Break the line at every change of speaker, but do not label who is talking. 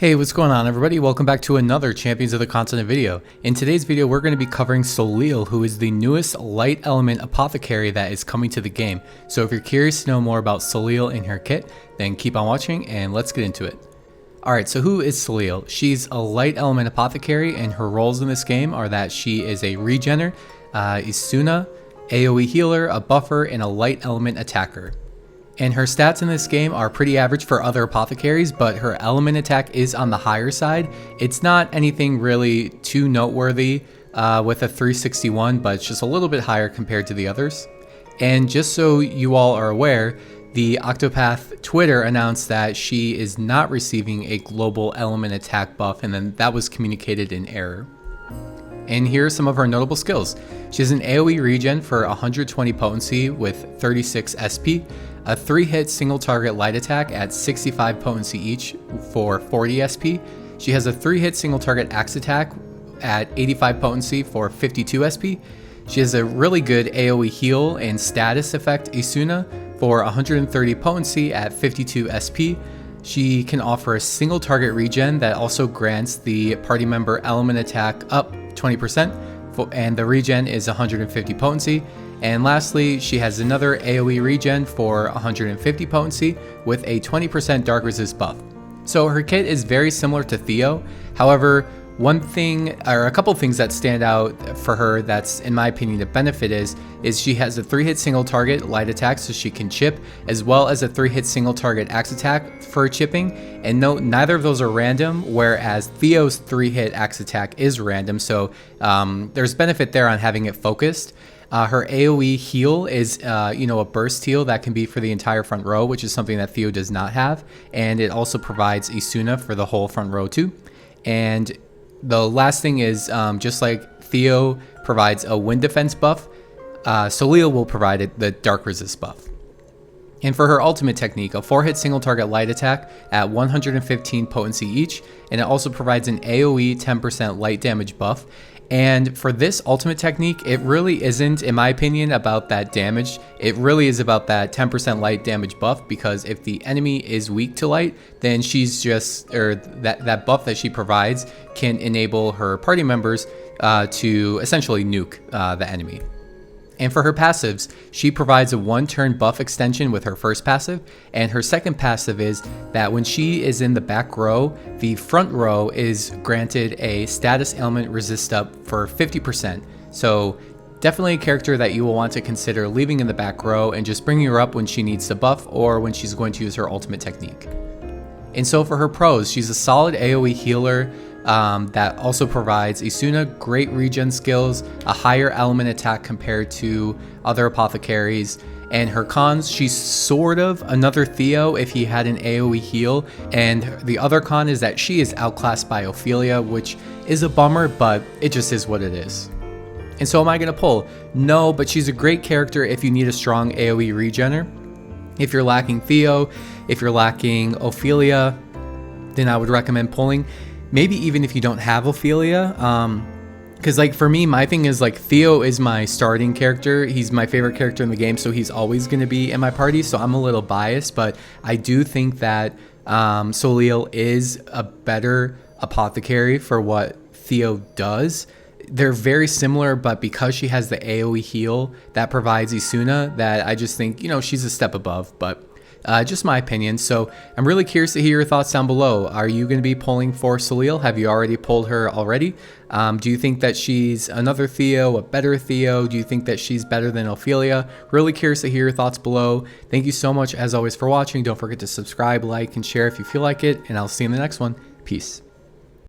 Hey, what's going on everybody? Welcome back to another Champions of the Continent video. In today's video, we're going to be covering Soleil, who is the newest light element apothecary that is coming to the game. So if you're curious to know more about Soleil and her kit, then keep on watching and let's get into it. Alright, so who is Soleil? She's a light element apothecary, and her roles in this game are that she is a regener, Isuna, AoE healer, a buffer, and a light element attacker. And her stats in this game are pretty average for other apothecaries, but her element attack is on the higher side. It's not anything really too noteworthy with a 361, but it's just a little bit higher compared to the others. And just so you all are aware, the Octopath Twitter announced that she is not receiving a global element attack buff, and then that was communicated in error. And here are some of her notable skills. She has an AoE regen for 120 potency with 36 SP, a 3-hit single target light attack at 65 potency each for 40 SP. She has a 3-hit single target axe attack at 85 potency for 52 SP. She has a really good AoE heal and status effect Isuna for 130 potency at 52 SP. She can offer a single target regen that also grants the party member element attack up 20%, and the regen is 150 potency. And lastly, she has another AoE regen for 150 potency with a 20% dark resist buff. So her kit is very similar to Theo. However, one thing, or a couple things that stand out for her that's in my opinion a benefit is she has a 3-hit single target light attack so she can chip, as well as a 3-hit single target axe attack for chipping. And note, neither of those are random, whereas Theo's 3-hit axe attack is random, so there's benefit there on having it focused. Her AoE heal is, a burst heal that can be for the entire front row, which is something that Theo does not have. And it also provides Isuna for the whole front row too. And the last thing is, just like Theo provides a wind defense buff, Soleil will provide the dark resist buff. And for her ultimate technique, a 4-hit single target light attack at 115 potency each, and it also provides an AoE 10% light damage buff. And for this ultimate technique, it really isn't, in my opinion, about that damage. It really is about that 10% light damage buff, because if the enemy is weak to light, then she's just, or that buff that she provides can enable her party members to essentially nuke the enemy. And for her passives, she provides a 1-turn buff extension with her first passive, and her second passive is that when she is in the back row, the front row is granted a status ailment resist up for 50%. So definitely a character that you will want to consider leaving in the back row and just bringing her up when she needs the buff or when she's going to use her ultimate technique. And so for her pros, she's a solid AoE healer that also provides Isuna great regen skills, a higher element attack compared to other apothecaries. And her cons, she's sort of another Theo if he had an AoE heal. And the other con is that she is outclassed by Ophelia, which is a bummer, but it just is what it is. And so am I going to pull? No, but she's a great character if you need a strong AoE regener. If you're lacking Theo, if you're lacking Ophelia, then I would recommend pulling. Maybe even if you don't have Ophelia, because like for me, my thing is like Theo is my starting character. He's my favorite character in the game, so he's always going to be in my party. So I'm a little biased, but I do think that Soleil is a better apothecary for what Theo does. They're very similar, but because she has the AoE heal that provides Isuna, that I just think, she's a step above, but just my opinion. So I'm really curious to hear your thoughts down below. Are you going to be pulling for Soleil? Have you already pulled her already? Do you think that she's another Theo, a better Theo? Do you think that she's better than Ophelia? Really curious to hear your thoughts below. Thank you so much as always for watching. Don't forget to subscribe, like, and share if you feel like it, and I'll see you in the next one. Peace.